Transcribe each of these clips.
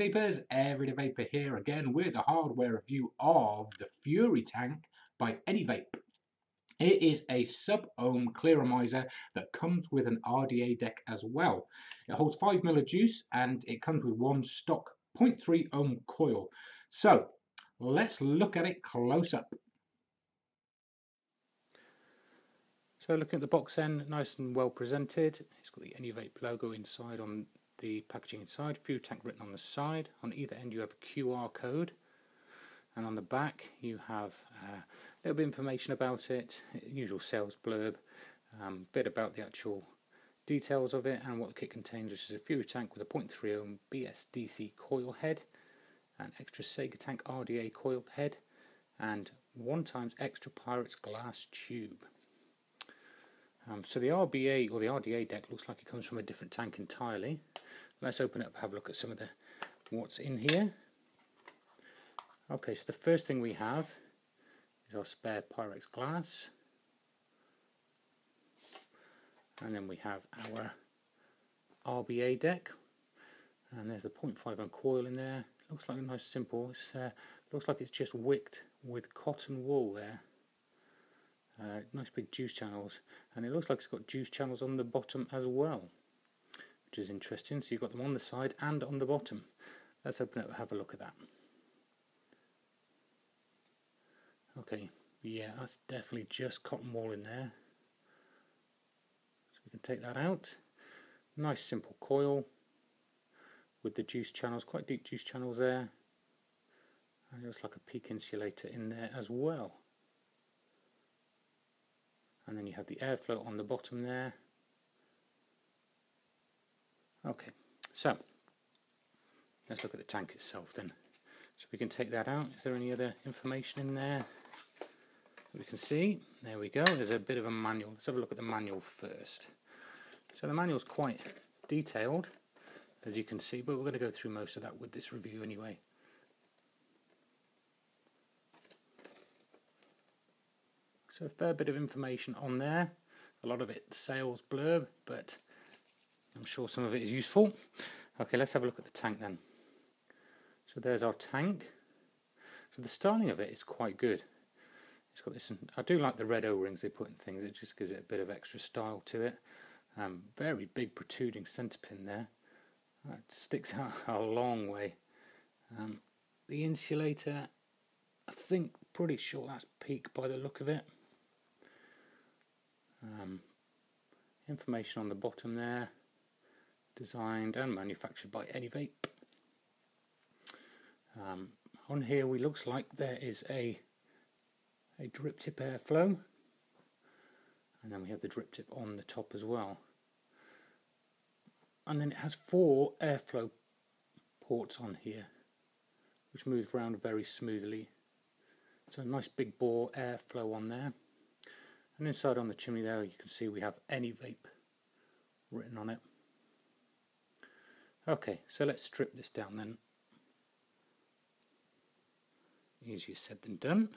Vapers, Everyday Vaper here again with a hardware review of the Furytank by Anyvape. It is a sub-ohm clearomizer that comes with an RDA deck as well. It holds 5 ml of juice and it comes with one stock 0.3 ohm coil. So let's look at it close up. So looking at the box then, nice and well presented. It's got the Anyvape logo inside on the packaging inside, Furytank written on the side. On either end you have a QR code, and on the back you have a little bit of information about it, usual sales blurb, bit about the actual details of it and what the kit contains, which is a Furytank with a 0.3 ohm BSDC coil head, an extra Segatank RDA coil head, and 1x extra Pirate's glass tube. So the RBA or the RDA deck looks like it comes from a different tank entirely. Let's open it up and have a look at some of what's in here. Okay, so the first thing we have is our spare Pyrex glass, and then we have our RBA deck, and there's the 0.5 ohm coil in there. Looks like a nice simple. Looks like it's just wicked with cotton wool there. Nice big juice channels, and it looks like it's got juice channels on the bottom as well, which is interesting. So you've got them on the side and on the bottom. Let's open it and have a look at that. Okay, yeah, that's definitely just cotton wool in there. So we can take that out. Nice simple coil with the juice channels, quite deep juice channels there. And it looks like a peak insulator in there as well. And then you have the airflow on the bottom there. Okay, so let's look at the tank itself then. So we can take that out. Is there any other information in there that we can see? There we go. There's a bit of a manual. Let's have a look at the manual first. So the manual's quite detailed, as you can see, but we're going to go through most of that with this review anyway. So a fair bit of information on there, a lot of it sales blurb, but I'm sure some of it is useful. Okay, let's have a look at the tank then. So there's our tank. So the styling of it is quite good. It's got this, I do like the red O-rings they put in things, it just gives it a bit of extra style to it. Very big protruding centre pin there. That sticks out a long way. The insulator, I think, pretty sure that's PEEK by the look of it. Information on the bottom there, designed and manufactured by Anyvape. On here we looks like there is a drip tip airflow, and then we have the drip tip on the top as well, and then it has 4 airflow ports on here which move around very smoothly. So a nice big bore airflow on there. And inside on the chimney there you can see we have Anyvape written on it. Okay, so let's strip this down then. Easier said than done.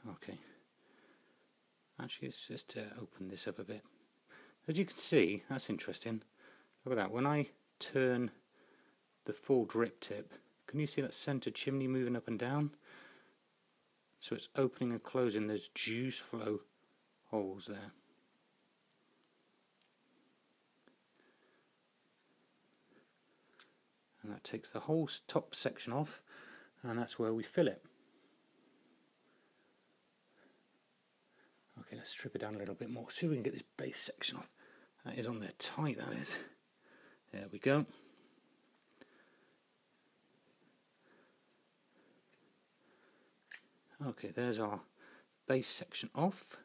Okay, actually let's just open this up a bit. As you can see, that's interesting. Look at that, when I turn the full drip tip, can you see that centre chimney moving up and down? So it's opening and closing, there's juice flow holes there. And that takes the whole top section off, and that's where we fill it. Okay, let's strip it down a little bit more, see if we can get this base section off. That is on there tight, that is. There we go. Okay, there's our base section off.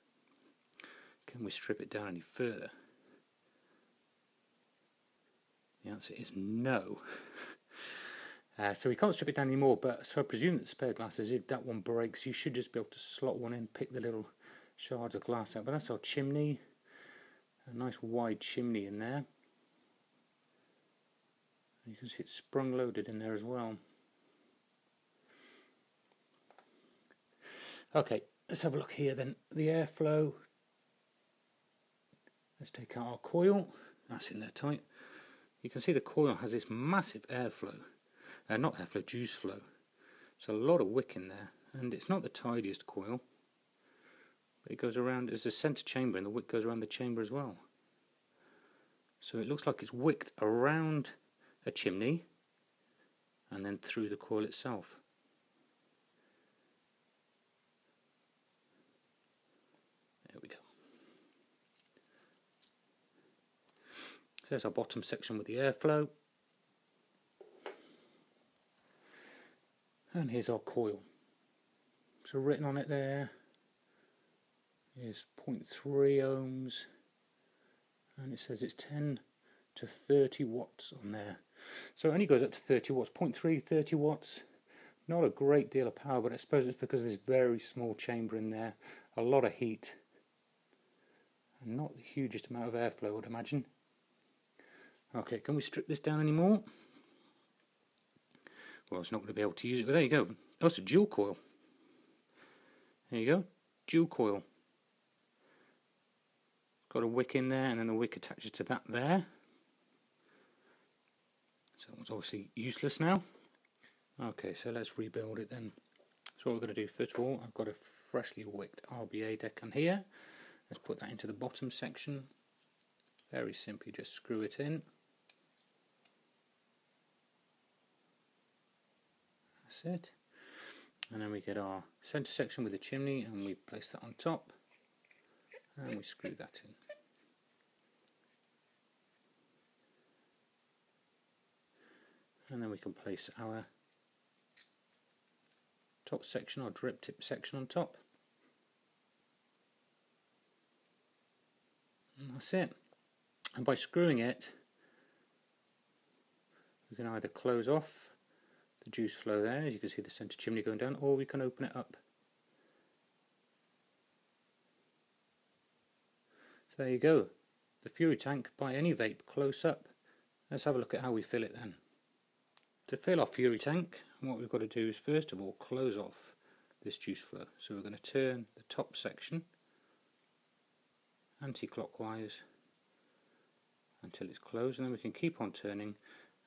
Can we strip it down any further? The answer is no. So we can't strip it down anymore, but so I presume that the spare glasses, if that one breaks, you should just be able to slot one in, pick the little shards of glass out. But that's our chimney, a nice wide chimney in there. You can see it's sprung loaded in there as well. Okay, let's have a look here then. The airflow. Let's take out our coil. That's in there tight. you can see the coil has this massive airflow, not airflow, juice flow. There's a lot of wick in there, and it's not the tidiest coil, but it goes around, there's a centre chamber and the wick goes around the chamber as well. So it looks like it's wicked around a chimney and then through the coil itself. There we go. So there's our bottom section with the airflow. And here's our coil. So written on it there is 0.3 ohms, and it says it's 10 to 30 watts on there. So it only goes up to 30 watts, 0.3, 30 watts. Not a great deal of power, but I suppose it's because there's a very small chamber in there, a lot of heat, and not the hugest amount of airflow, I would imagine. Okay, can we strip this down anymore? Well, it's not going to be able to use it, but there you go. Oh, it's a dual coil. There you go, dual coil. Got a wick in there, and then the wick attaches to that there. So that one's obviously useless now. Okay, so let's rebuild it then. So what we're going to do, first of all, I've got a freshly wicked RBA deck on here. Let's put that into the bottom section. Very simply just screw it in. That's it. And then we get our centre section with the chimney and we place that on top. And we screw that in. And then we can place our top section, or drip tip section, on top. And that's it. And by screwing it, we can either close off the juice flow there, as you can see the centre chimney going down, or we can open it up. So there you go, the Furytank by Anyvape close up. Let's have a look at how we fill it then. To fill our Furytank, what we've got to do is first of all close off this juice flow. So we're going to turn the top section anti-clockwise until it's closed, and then we can keep on turning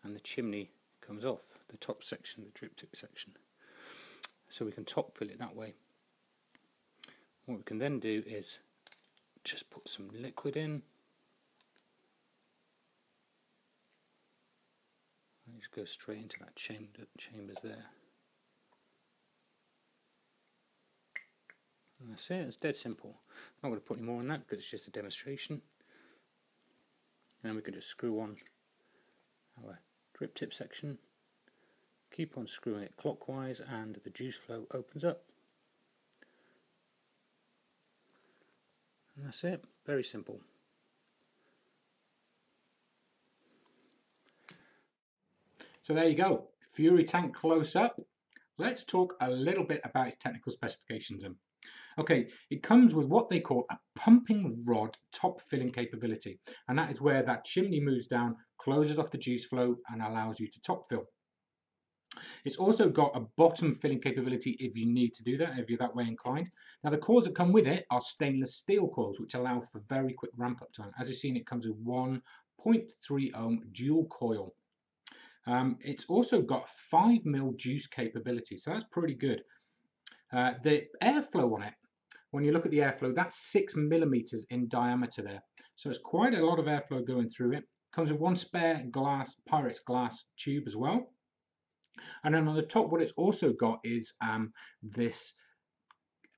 and the chimney comes off, the top section, the drip tip section. So we can top fill it that way. What we can then do is just put some liquid in. And just go straight into that chambers there. And that's it, it's dead simple. I'm not going to put any more on that because it's just a demonstration. And then we can just screw on our drip tip section, keep on screwing it clockwise, and the juice flow opens up. And that's it, very simple. So there you go, Furytank close up. Let's talk a little bit about its technical specifications then. Okay, it comes with what they call a pumping rod top filling capability, and that is where that chimney moves down, closes off the juice flow and allows you to top fill. It's also got a bottom filling capability if you need to do that, if you're that way inclined. Now the coils that come with it are stainless steel coils, which allow for very quick ramp up time. As you've seen, it comes with 1.3 ohm dual coil. It's also got 5mm juice capability, so that's pretty good. The airflow on it, when you look at the airflow, that's 6mm in diameter there. So it's quite a lot of airflow going through it. Comes with one spare glass, Pyrex glass tube as well. And then on the top, what it's also got is this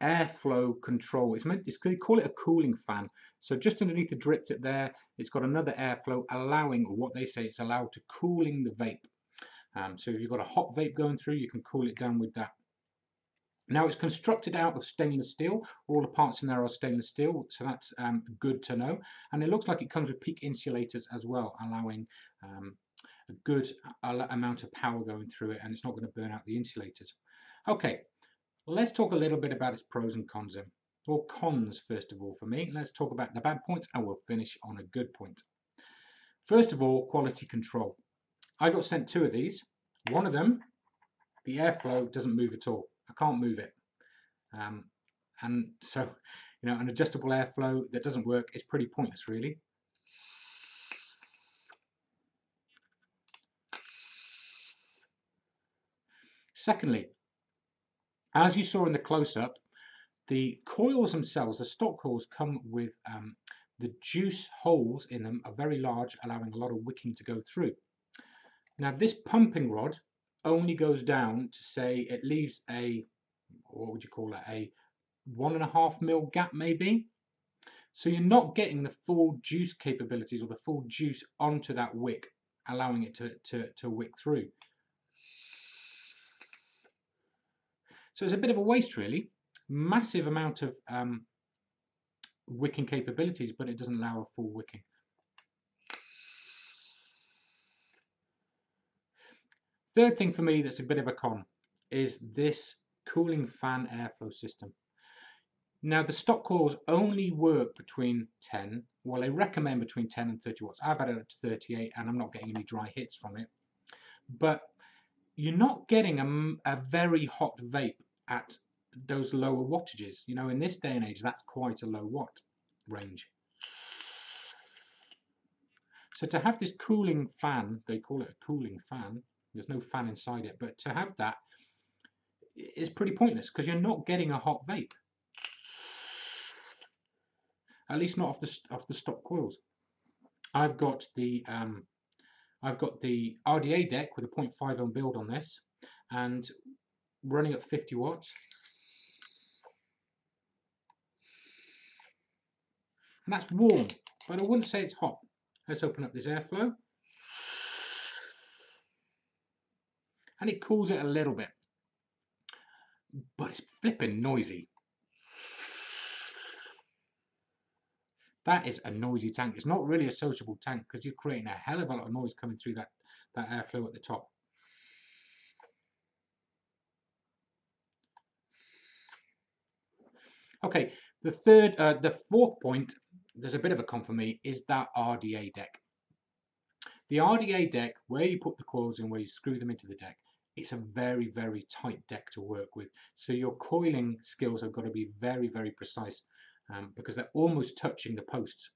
airflow control. They call it a cooling fan. So just underneath the drip tip there, it's got another airflow allowing, or what they say, it's allowed to cooling the vape. So if you've got a hot vape going through, you can cool it down with that. Now it's constructed out of stainless steel. All the parts in there are stainless steel, so that's good to know. And it looks like it comes with peak insulators as well, allowing a good amount of power going through it, and it's not going to burn out the insulators. Okay, let's talk a little bit about its pros and cons then. Or cons first of all for me. Let's talk about the bad points and we'll finish on a good point. First of all, quality control. I got sent 2 of these. One of them, the airflow doesn't move at all. I can't move it. And so, you know, an adjustable airflow that doesn't work is pretty pointless really. Secondly, as you saw in the close-up, the coils themselves, the stock coils, come with the juice holes in them are very large, allowing a lot of wicking to go through. Now this pumping rod only goes down to, say, it leaves a, what would you call it, a 1.5 mil gap maybe. So you're not getting the full juice capabilities or the full juice onto that wick, allowing it to wick through. So it's a bit of a waste really. Massive amount of wicking capabilities, but it doesn't allow a full wicking. Third thing for me that's a bit of a con is this cooling fan airflow system. Now the stock coils only work between 10, well they recommend between 10 and 30 watts. I've had it up to 38 and I'm not getting any dry hits from it. But you're not getting a very hot vape at those lower wattages. You know, in this day and age, that's quite a low watt range. So to have this cooling fan, they call it a cooling fan, there's no fan inside it, but to have that is pretty pointless because you're not getting a hot vape. At least not off the stock coils. I've got the RDA deck with a 0.5 ohm build on this, and running at 50 watts. And that's warm, but I wouldn't say it's hot. Let's open up this airflow. And it cools it a little bit. But it's flipping noisy. That is a noisy tank. It's not really a sociable tank because you're creating a hell of a lot of noise coming through that airflow at the top. Okay, the fourth point, there's a bit of a con for me, is that RDA deck. The RDA deck, where you put the coils in, where you screw them into the deck, it's a very, very tight deck to work with. So your coiling skills have got to be very, very precise because they're almost touching the posts,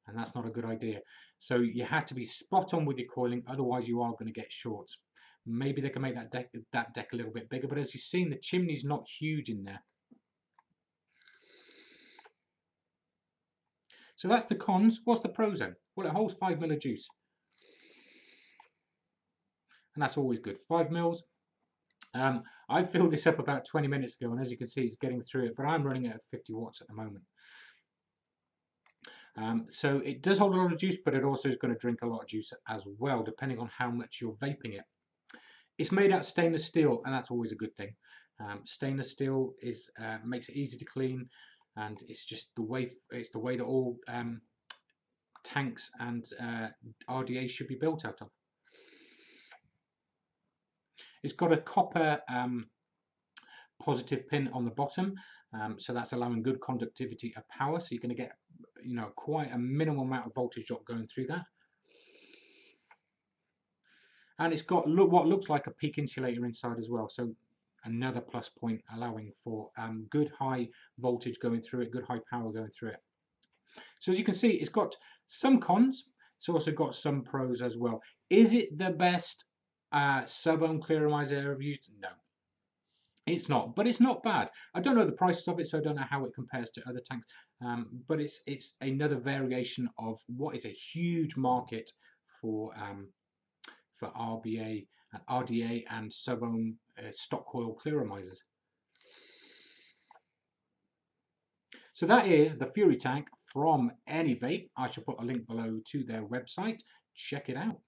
and that's not a good idea. So you have to be spot on with your coiling, otherwise you are going to get shorts. Maybe they can make that deck a little bit bigger, but as you've seen, the chimney's not huge in there. So that's the cons. What's the pros then? Well, it holds 5 ml of juice. And that's always good. 5 mils. I filled this up about 20 minutes ago, and as you can see, it's getting through it, but I'm running it at 50 watts at the moment. So it does hold a lot of juice, but it also is going to drink a lot of juice as well, depending on how much you're vaping it. It's made out of stainless steel, and that's always a good thing. Stainless steel makes it easy to clean, and it's just the way that all tanks and RDA should be built out of. It's got a copper positive pin on the bottom, so that's allowing good conductivity of power. So you're going to get, you know, quite a minimal amount of voltage drop going through that. And it's got what looks like a peak insulator inside as well. So another plus point, allowing for good high voltage going through it, good high power going through it. So as you can see, it's got some cons. It's also got some pros as well. Is it the best sub-ohm clearomizer I've used? No, it's not, but it's not bad. I don't know the prices of it, so I don't know how it compares to other tanks, but it's another variation of what is a huge market for RDA and sub-ohm stock coil clearomizers. So that is the Furytank from Anyvape. I shall put a link below to their website. Check it out.